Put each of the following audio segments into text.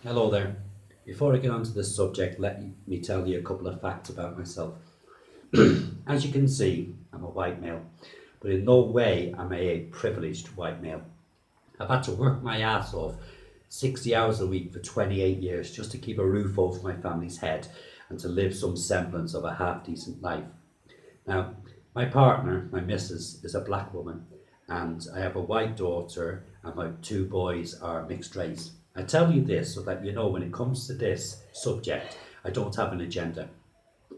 Hello there. Before I get onto this subject, let me tell you a couple of facts about myself. As you can see, I'm a white male, but in no way am I a privileged white male. I've had to work my ass off 60 hours a week for 28 years just to keep a roof over my family's head and to live some semblance of a half decent life. Now, my partner, my missus, is a black woman, and I have a white daughter, and my two boys are mixed race. I tell you this so that you know when it comes to this subject, I don't have an agenda.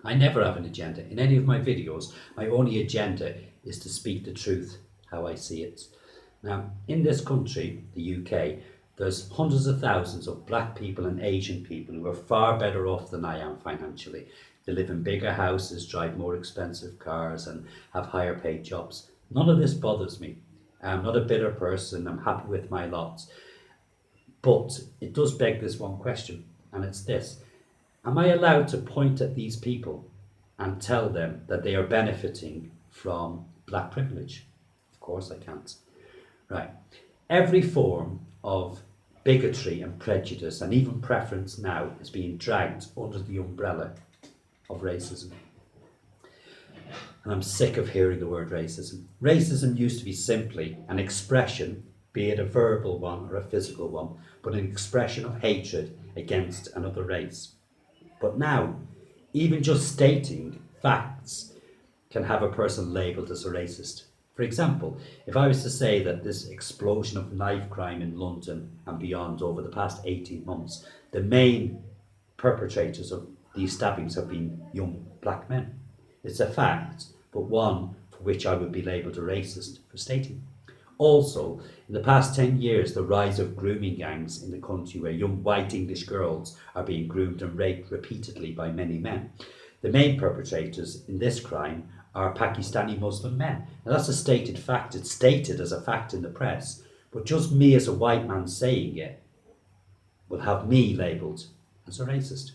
I never have an agenda. In any of my videos, my only agenda is to speak the truth, how I see it. Now, in this country, the UK, there's hundreds of thousands of black people and Asian people who are far better off than I am financially. They live in bigger houses, drive more expensive cars, and have higher paid jobs. None of this bothers me. I'm not a bitter person. I'm happy with my lot. But it does beg this one question, and it's this. Am I allowed to point at these people and tell them that they are benefiting from black privilege? Of course I can't. Right. Every form of bigotry and prejudice and even preference now is being dragged under the umbrella of racism. And I'm sick of hearing the word racism. Racism used to be simply an expression, be it a verbal one or a physical one, but an expression of hatred against another race. But now, even just stating facts can have a person labelled as a racist. For example, if I was to say that this explosion of knife crime in London and beyond over the past 18 months, the main perpetrators of these stabbings have been young black men. It's a fact, but one for which I would be labelled a racist for stating. Also, in the past 10 years, the rise of grooming gangs in the country where young white English girls are being groomed and raped repeatedly by many men. The main perpetrators in this crime are Pakistani Muslim men. Now that's a stated fact. It's stated as a fact in the press, but just me as a white man saying it will have me labelled as a racist.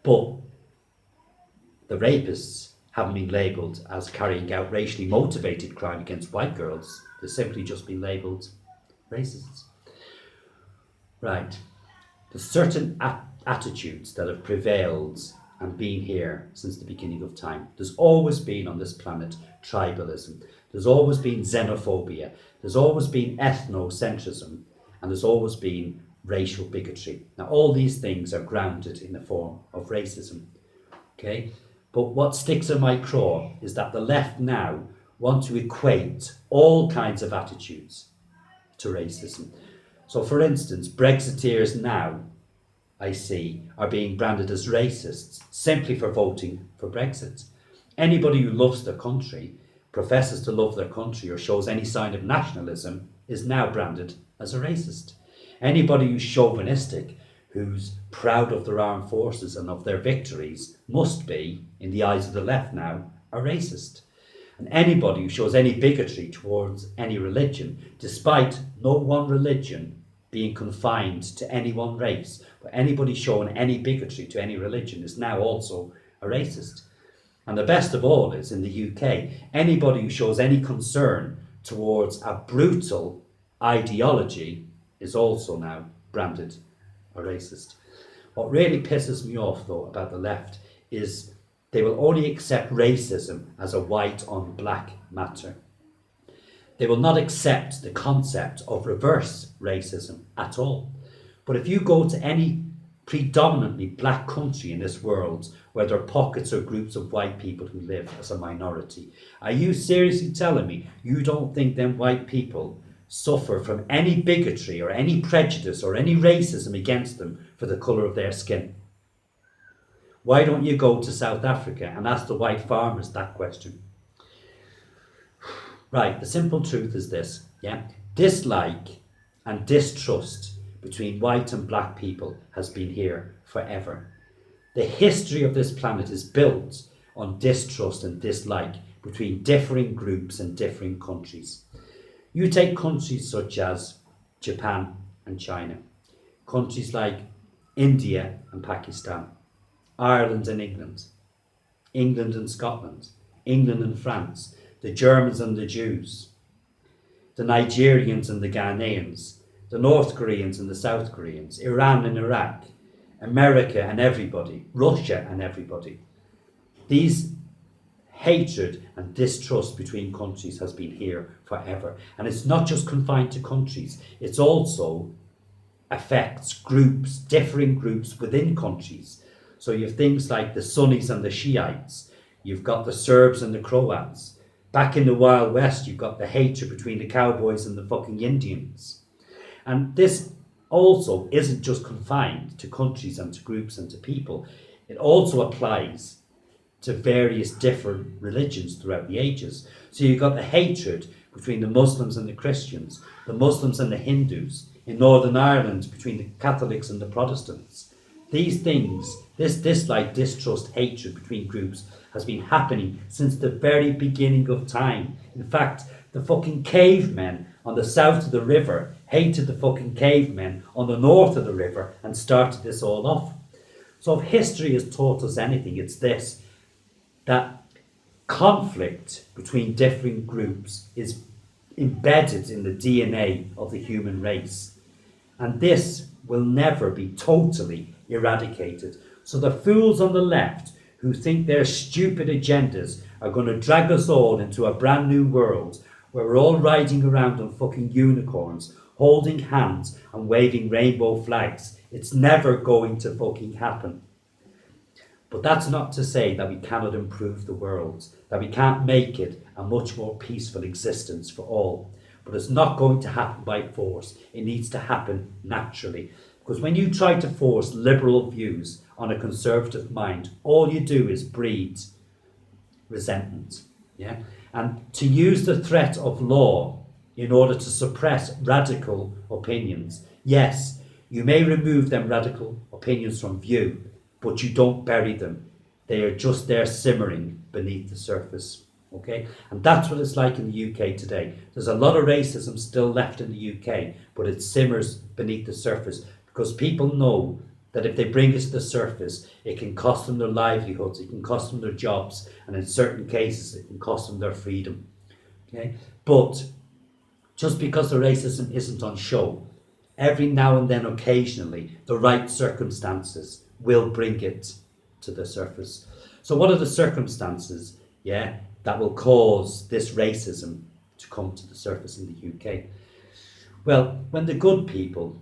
But the rapists haven't been labelled as carrying out racially motivated crime against white girls. They've simply just been labelled racists. Right. There's certain attitudes that have prevailed and been here since the beginning of time. There's always been on this planet tribalism. There's always been xenophobia. There's always been ethnocentrism. And there's always been racial bigotry. Now, all these things are grounded in the form of racism. Okay? But what sticks in my craw is that the left now want to equate all kinds of attitudes to racism. So, for instance, Brexiteers now, I see, are being branded as racists simply for voting for Brexit. Anybody who loves their country, professes to love their country, or shows any sign of nationalism is now branded as a racist. Anybody who's chauvinistic, who's proud of their armed forces and of their victories, must be, in the eyes of the left now, a racist. And anybody who shows any bigotry towards any religion, despite no one religion being confined to any one race, but anybody showing any bigotry to any religion is now also a racist. And the best of all is, in the UK, anybody who shows any concern towards a brutal ideology is also now branded a racist. What really pisses me off, though, about the left is they will only accept racism as a white on black matter. They will not accept the concept of reverse racism at all. But if you go to any predominantly black country in this world where there are pockets or groups of white people who live as a minority, are you seriously telling me you don't think them white people suffer from any bigotry or any prejudice or any racism against them for the colour of their skin? Why don't you go to South Africa and ask the white farmers that question? Right, the simple truth is this, yeah? Dislike and distrust between white and black people has been here forever. The history of this planet is built on distrust and dislike between differing groups and differing countries. You take countries such as Japan and China, countries like India and Pakistan, Ireland and England, England and Scotland, England and France, the Germans and the Jews, the Nigerians and the Ghanaians, the North Koreans and the South Koreans, Iran and Iraq, America and everybody, Russia and everybody. These hatred and distrust between countries has been here forever. And it's not just confined to countries, it's also affects groups, differing groups within countries. So you have things like the Sunnis and the Shiites, you've got the Serbs and the Croats. Back in the Wild West, you've got the hatred between the cowboys and the fucking Indians. And this also isn't just confined to countries and to groups and to people. It also applies to various different religions throughout the ages. So you've got the hatred between the Muslims and the Christians, the Muslims and the Hindus, in Northern Ireland between the Catholics and the Protestants. These things, this dislike, distrust, hatred between groups has been happening since the very beginning of time. In fact, the fucking cavemen on the south of the river hated the fucking cavemen on the north of the river and started this all off. So if history has taught us anything, it's this, that conflict between different groups is embedded in the DNA of the human race. And this will never be totally eradicated. So the fools on the left who think their stupid agendas are going to drag us all into a brand new world where we're all riding around on fucking unicorns, holding hands and waving rainbow flags, it's never going to fucking happen. But that's not to say that we cannot improve the world, that we can't make it a much more peaceful existence for all. But it's not going to happen by force. It needs to happen naturally. Because when you try to force liberal views on a conservative mind, all you do is breed resentment. Yeah? And to use the threat of law in order to suppress radical opinions, yes, you may remove them radical opinions from view, but you don't bury them. They are just there simmering beneath the surface. Okay? And that's what it's like in the UK today. There's a lot of racism still left in the UK, but it simmers beneath the surface because people know that if they bring it to the surface, it can cost them their livelihoods, it can cost them their jobs, and in certain cases, it can cost them their freedom. Okay? But just because the racism isn't on show, every now and then, occasionally, the right circumstances will bring it to the surface. So what are the circumstances, that will cause this racism to come to the surface in the UK? Well, when the good people,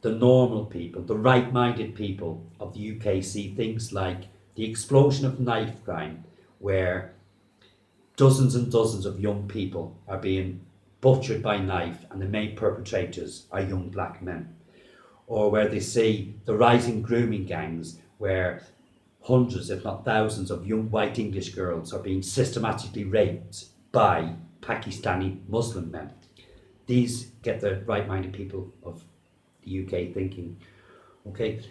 the normal people, the right-minded people of the UK see things like the explosion of knife crime, where dozens and dozens of young people are being butchered by knife and the main perpetrators are young black men, or where they see the rising grooming gangs where hundreds, if not thousands, of young white English girls are being systematically raped by Pakistani Muslim men. These get the right-minded people of the UK thinking. Okay,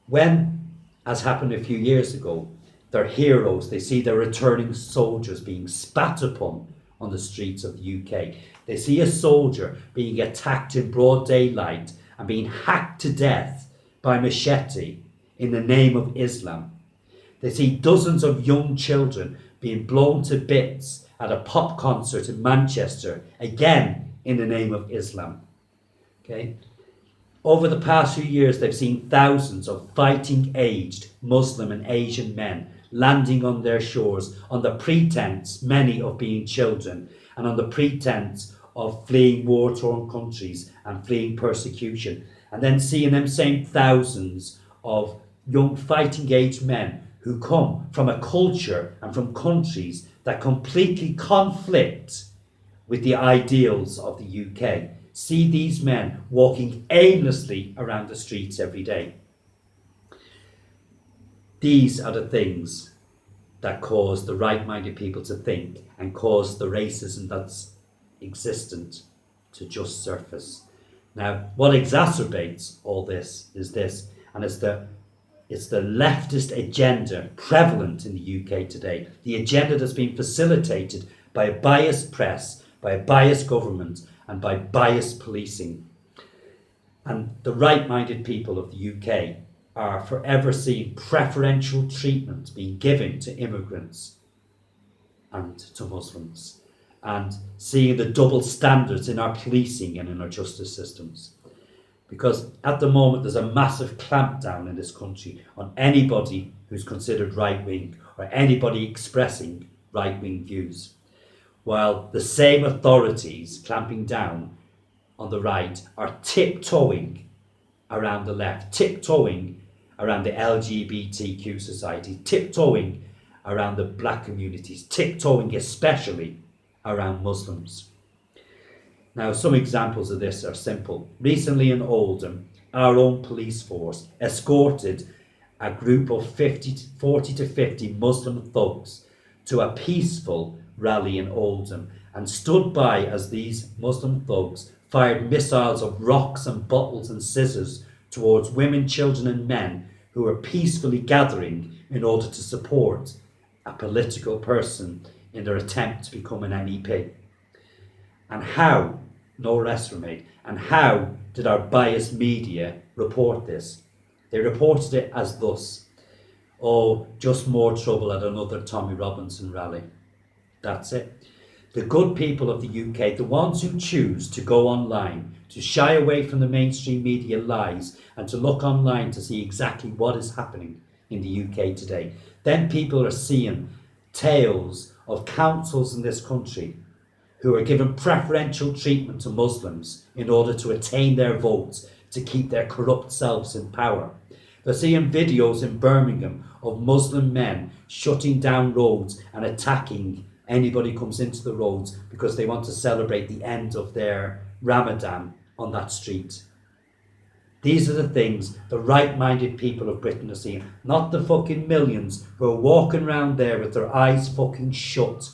when, as happened a few years ago, their heroes, they see their returning soldiers being spat upon on the streets of the UK. They see a soldier being attacked in broad daylight and being hacked to death by machete in the name of Islam. They see dozens of young children being blown to bits at a pop concert in Manchester, again in the name of Islam. Okay? Over the past few years, they've seen thousands of fighting-aged Muslim and Asian men landing on their shores on the pretense, many of being children, and on the pretense of fleeing war-torn countries and fleeing persecution. And then seeing them same thousands of young fighting-aged men who come from a culture and from countries that completely conflict with the ideals of the UK. See these men walking aimlessly around the streets every day. These are the things that cause the right-minded people to think and cause the racism that's existent to just surface. Now, what exacerbates all this is this, and it's the leftist agenda prevalent in the UK today. The agenda that's been facilitated by a biased press, by a biased government, and by biased policing. And the right-minded people of the UK are forever seeing preferential treatment being given to immigrants and to Muslims, and seeing the double standards in our policing and in our justice systems. because at the moment there's a massive clampdown in this country on anybody who's considered right-wing or anybody expressing right-wing views, while the same authorities clamping down on the right are tiptoeing around the left, tiptoeing around the LGBTQ society, tiptoeing around the black communities, tiptoeing especially around Muslims. Now, some examples of this are simple. Recently in Oldham, our own police force escorted a group of 40 to 50 Muslim thugs to a peaceful rally in Oldham and stood by as these Muslim thugs fired missiles of rocks and bottles and scissors towards women, children and men who were peacefully gathering in order to support a political person in their attempt to become an MEP. And how no arrests were made, and how did our biased media report this? They reported it as thus: oh, just more trouble at another Tommy Robinson rally. That's it. The good people of the UK, the ones who choose to go online, to shy away from the mainstream media lies and to look online to see exactly what is happening in the UK today, then people are seeing tales of councils in this country who are given preferential treatment to Muslims in order to attain their votes, to keep their corrupt selves in power. They're seeing videos in Birmingham of Muslim men shutting down roads and attacking anybody who comes into the roads because they want to celebrate the end of their Ramadan on that street. These are the things the right-minded people of Britain are seeing, not the fucking millions who are walking around there with their eyes fucking shut,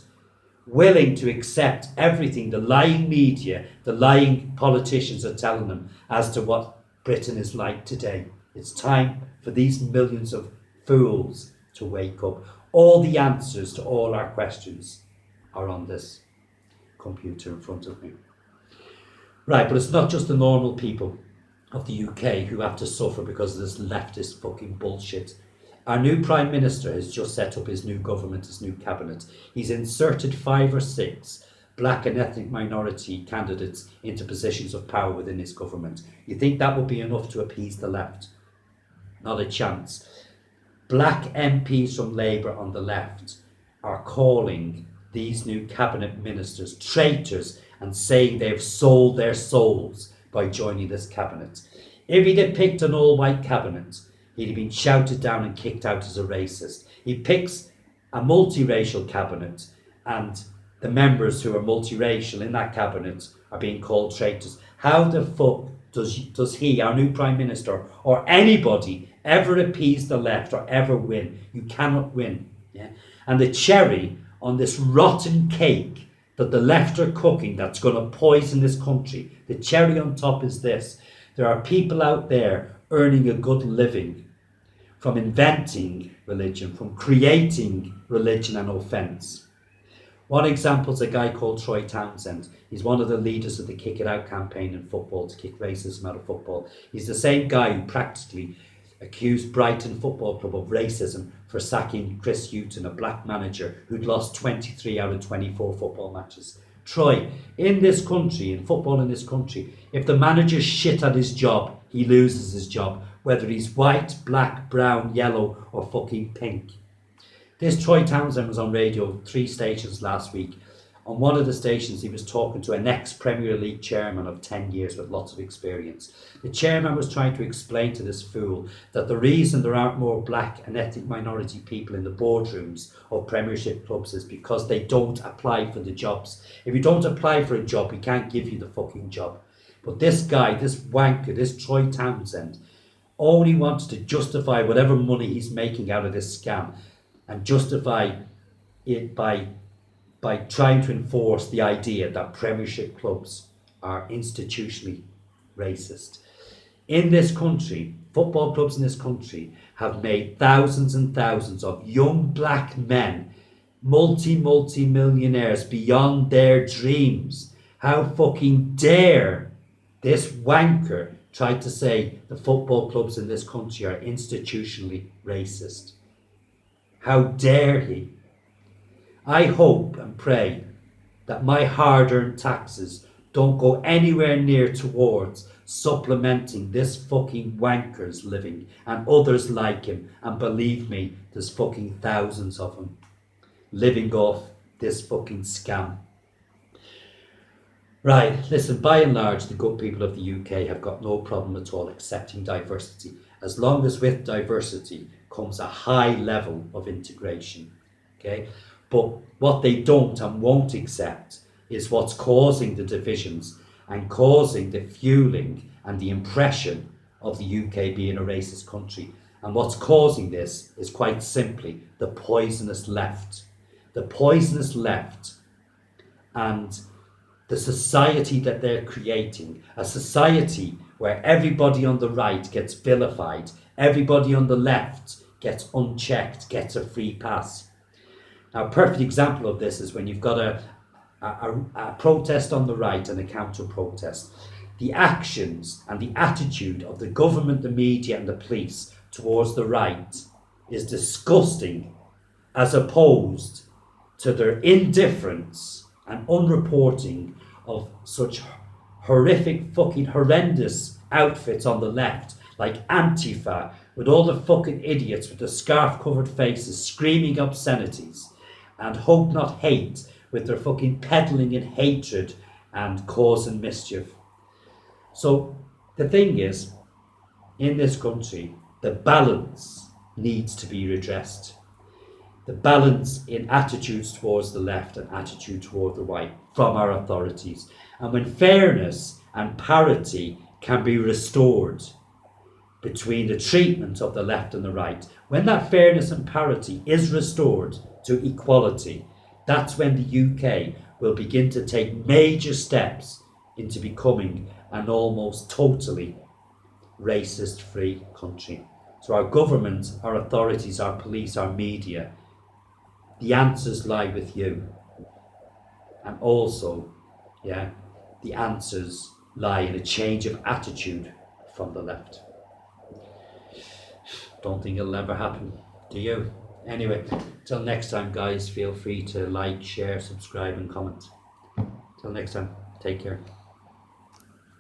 willing to accept everything the lying media, the lying politicians are telling them as to what Britain is like today. It's time for these millions of fools to wake up. All the answers to all our questions are on this computer in front of me. Right, but it's not just the normal people of the UK who have to suffer because of this leftist fucking bullshit. Our new Prime Minister has just set up his new government, his new cabinet. He's inserted 5 or 6 black and ethnic minority candidates into positions of power within his government. You think that would be enough to appease the left? Not a chance. Black MPs from Labour on the left are calling these new cabinet ministers traitors and saying they've sold their souls by joining this cabinet. If he'd have picked an all-white cabinet, he'd have been shouted down and kicked out as a racist. He picks a multiracial cabinet and the members who are multiracial in that cabinet are being called traitors. How the fuck does he, our new Prime Minister, or anybody ever appease the left or ever win? You cannot win. Yeah? And the cherry on this rotten cake that the left are cooking that's going to poison this country, the cherry on top is this: there are people out there earning a good living from inventing religion, from creating religion and offence. One example is a guy called Troy Townsend. He's one of the leaders of the Kick It Out campaign in football, to kick racism out of football. He's the same guy who practically accused Brighton Football Club of racism for sacking Chris Hughton, a black manager who'd lost 23 out of 24 football matches. Troy, in this country, in football in this country, if the manager's shit at his job, he loses his job, whether he's white, black, brown, yellow or fucking pink. This Troy Townsend was on radio 3 stations last week. On one of the stations, he was talking to an ex-Premier League chairman of 10 years with lots of experience. The chairman was trying to explain to this fool that the reason there aren't more black and ethnic minority people in the boardrooms of Premiership clubs is because they don't apply for the jobs. If you don't apply for a job, we can't give you the fucking job. But this guy, this wanker, this Troy Townsend, only wants to justify whatever money he's making out of this scam and justify it by trying to enforce the idea that Premiership clubs are institutionally racist. In this country, football clubs in this country have made thousands and thousands of young black men multi-millionaires beyond their dreams. How fucking dare this wanker try to say the football clubs in this country are institutionally racist? How dare he? I hope and pray that my hard-earned taxes don't go anywhere near towards supplementing this fucking wanker's living and others like him. And believe me, there's fucking thousands of them living off this fucking scam. Right, listen, by and large, the good people of the UK have got no problem at all accepting diversity, as long as with diversity comes a high level of integration, okay? But what they don't and won't accept is what's causing the divisions and causing the fueling and the impression of the UK being a racist country. And what's causing this is quite simply the poisonous left. The poisonous left and the society that they're creating, a society where everybody on the right gets vilified, everybody on the left gets unchecked, gets a free pass. Now, a perfect example of this is when you've got a protest on the right and a counter-protest. The actions and the attitude of the government, the media and the police towards the right is disgusting, as opposed to their indifference and unreporting of such horrific, fucking horrendous outfits on the left, like Antifa, with all the fucking idiots with the scarf-covered faces screaming obscenities, and Hope Not Hate with their fucking peddling in hatred and causing mischief. So the thing is, in this country, the balance needs to be redressed. The balance in attitudes towards the left and attitude toward the right from our authorities. And when fairness and parity can be restored between the treatment of the left and the right, when that fairness and parity is restored to equality, that's when the UK will begin to take major steps into becoming an almost totally racist-free country. So our government, our authorities, our police, our media, the answers lie with you. And also, the answers lie in a change of attitude from the left. Don't think it'll ever happen, do you? Anyway, till next time, guys, feel free to like, share, subscribe and comment. Till next time, take care.